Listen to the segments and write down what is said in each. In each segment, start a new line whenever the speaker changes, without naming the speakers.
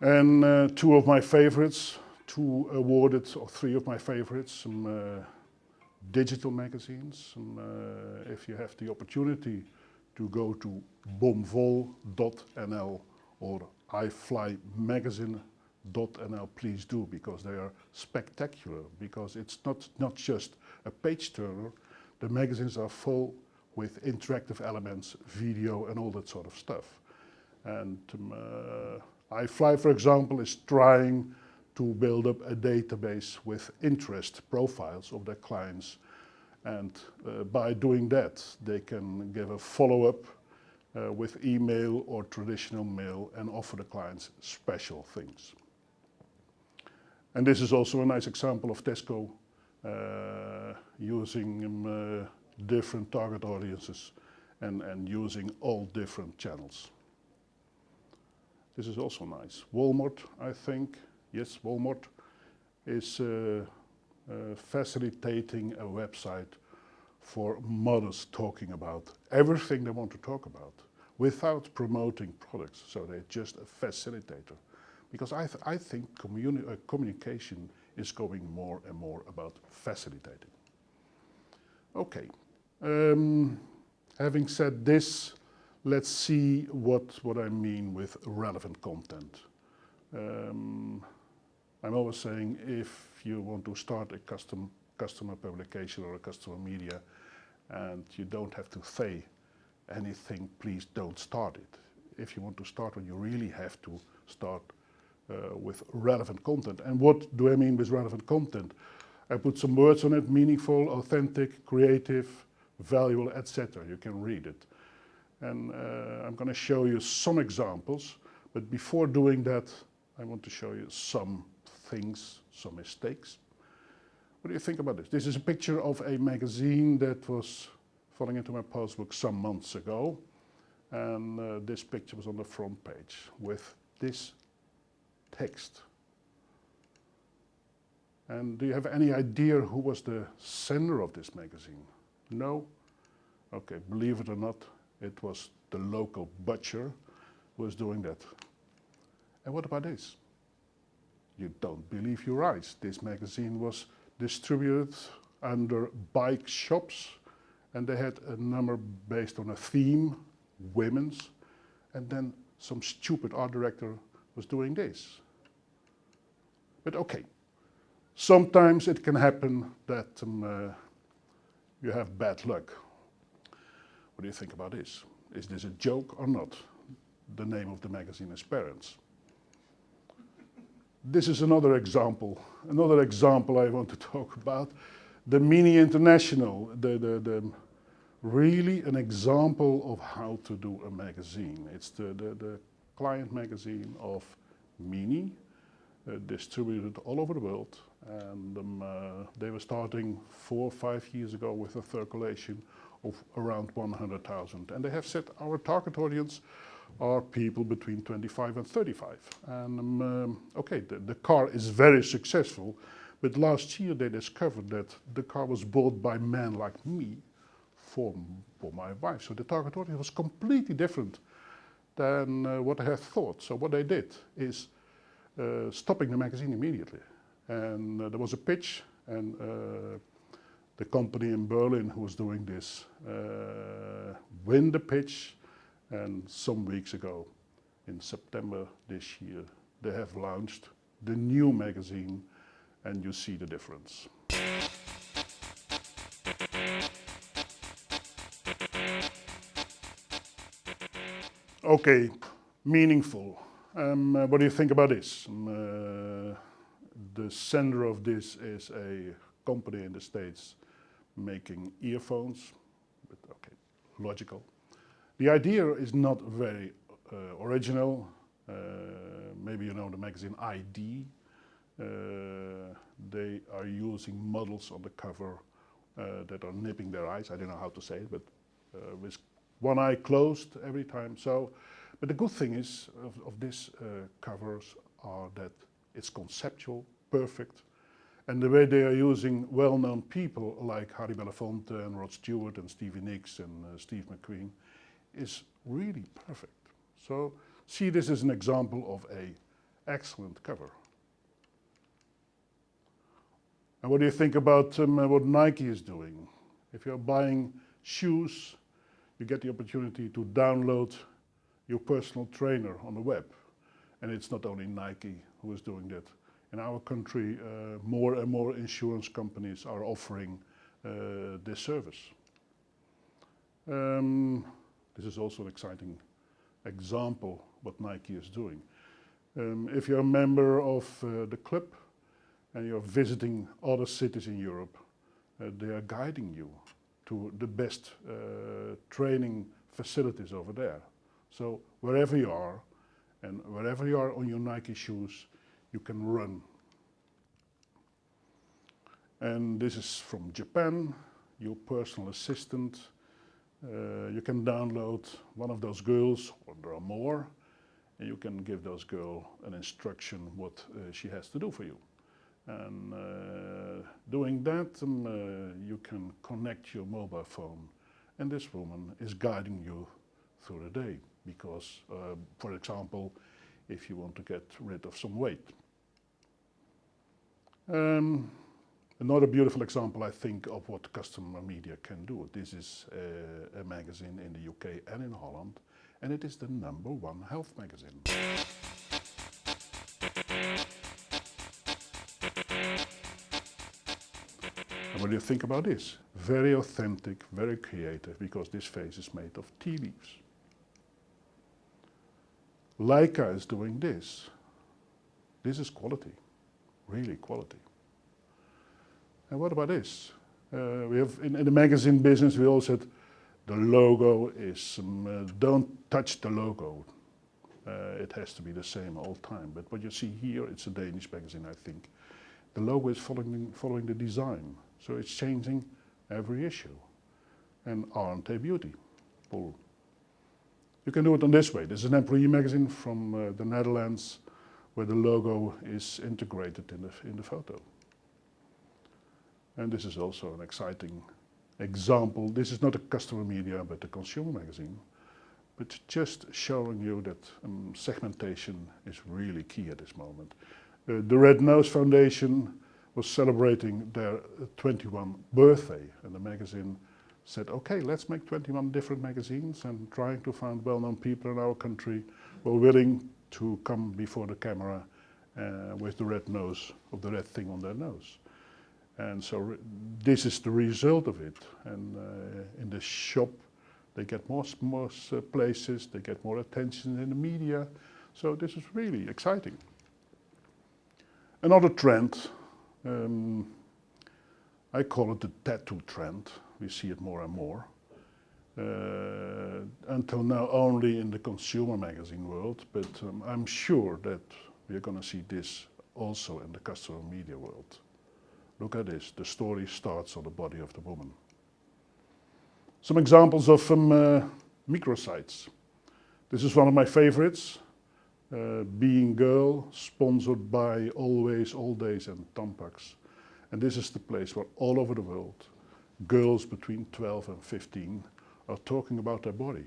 And two of my favorites, two awarded, or three of my favorites, some digital magazines. If you have the opportunity to go to bomvol.nl or iflymagazine.nl, please do, because they are spectacular, because it's not just a page turner. The magazines are full with interactive elements, video and all that sort of stuff. And iFly, for example, is trying to build up a database with interest profiles of their clients. And by doing that, they can give a follow-up with email or traditional mail and offer the clients special things. And this is also a nice example of Tesco using different target audiences and using all different channels. This is also nice. Walmart, I think, yes, Walmart is facilitating a website for mothers talking about everything they want to talk about without promoting products. So they're just a facilitator. Because I think communication is going more and more about facilitating. Okay, having said this, let's see what I mean with relevant content. I'm always saying, if you want to start a customer publication or a customer media and you don't have to say anything, please don't start it. If you want to start one, you really have to start with relevant content. And what do I mean with relevant content? I put some words on it: meaningful, authentic, creative, valuable, etc. You can read it. And I'm going to show you some examples, but before doing that, I want to show you some things, some mistakes. What do you think about this? This is a picture of a magazine that was falling into my postbook some months ago. And this picture was on the front page with this text. And do you have any idea who was the sender of this magazine? No? Okay, believe it or not, it was the local butcher who was doing that. And what about this? You don't believe your eyes. This magazine was distributed under bike shops, and they had a number based on a theme, women's, and then some stupid art director was doing this. But okay, sometimes it can happen that you have bad luck. What do you think about this? Is this a joke or not? The name of the magazine is Parents. This is another example I want to talk about. The Mini International, really an example of how to do a magazine. It's the client magazine of Mini, distributed all over the world. And they were starting 4 or 5 years ago with a circulation of around 100,000. And they have said our target audience are people between 25 and 35. And okay, the car is very successful, but last year they discovered that the car was bought by men like me for my wife. So the target audience was completely different than what I had thought. So what they did is stopping the magazine immediately. And there was a pitch, and the company in Berlin who was doing this win the pitch. And some weeks ago, in September this year, they have launched the new magazine, and you see the difference. Okay, meaningful. What do you think about this? The sender of this is a company in the States making earphones, but okay, logical. The idea is not very original. Maybe you know the magazine ID. They are using models on the cover that are nipping their eyes. I don't know how to say it, but with one eye closed every time. So, but the good thing is of these covers are that it's conceptual, perfect, and the way they are using well-known people like Harry Belafonte and Rod Stewart and Stevie Nicks and Steve McQueen is really perfect. So see this as an example of a excellent cover. And what do you think about what Nike is doing? If you're buying shoes, you get the opportunity to download your personal trainer on the web. And it's not only Nike who is doing that. In our country, more and more insurance companies are offering this service. This is also an exciting example what Nike is doing. If you're a member of the club and you're visiting other cities in Europe, they are guiding you to the best training facilities over there. So wherever you are and wherever you are on your Nike shoes, you can run. And this is from Japan, your personal assistant. You can download one of those girls, or there are more, and you can give those girls an instruction what she has to do for you. And doing that, you can connect your mobile phone, and this woman is guiding you through the day. Because, for example, if you want to get rid of some weight. Another beautiful example, I think, of what CustomerMedia can do. This is a magazine in the UK and in Holland, and it is the #1 health magazine. And what do you think about this? Very authentic, very creative, because this face is made of tea leaves. Leica is doing this. This is quality, really quality. And what about this? We have in the magazine business, we all said the logo is, don't touch the logo. It has to be the same all time. But what you see here, it's a Danish magazine, I think. The logo is following the design. So it's changing every issue. And aren't they beautiful? You can do it on this way. This is an employee magazine from the Netherlands where the logo is integrated in the photo. And this is also an exciting example. This is not a CustomerMedia, but a consumer magazine. But just showing you that segmentation is really key at this moment. The Red Nose Foundation was celebrating their 21st birthday, and the magazine said, okay, let's make 21 different magazines, and trying to find well-known people in our country who are willing to come before the camera with the red nose, of the red thing on their nose. And so this is the result of it. And in the shop, they get more places, they get more attention in the media. So this is really exciting. Another trend, I call it the tattoo trend. We see it more and more. Until now only in the consumer magazine world, but I'm sure that we're going to see this also in the customer media world. Look at this, the story starts on the body of the woman. Some examples of microsites. This is one of my favorites, Being Girl, sponsored by Always, All Days and Tampax. And this is the place where all over the world, girls between 12 and 15 are talking about their body.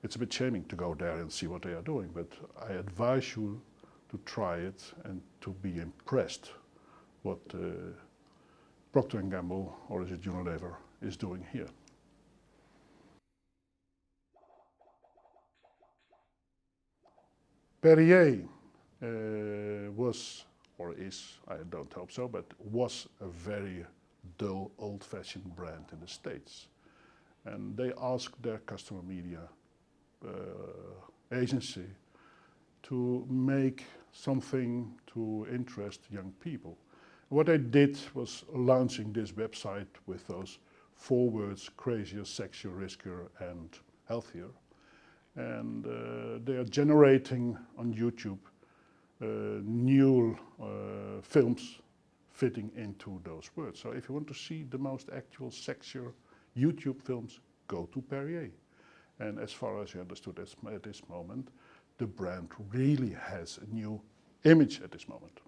It's a bit shaming to go there and see what they are doing, but I advise you to try it and to be impressed what Procter & Gamble, or is it Unilever, is doing here. Perrier was, or is, I don't hope so, but was a very dull, old-fashioned brand in the States. And they asked their customer media agency to make something to interest young people. What they did was launching this website with those 4 words: crazier, sexier, riskier and healthier. And they are generating on YouTube new films fitting into those words. So if you want to see the most actual sexier YouTube films, go to Perrier. And as far as you understood at this moment, the brand really has a new image at this moment.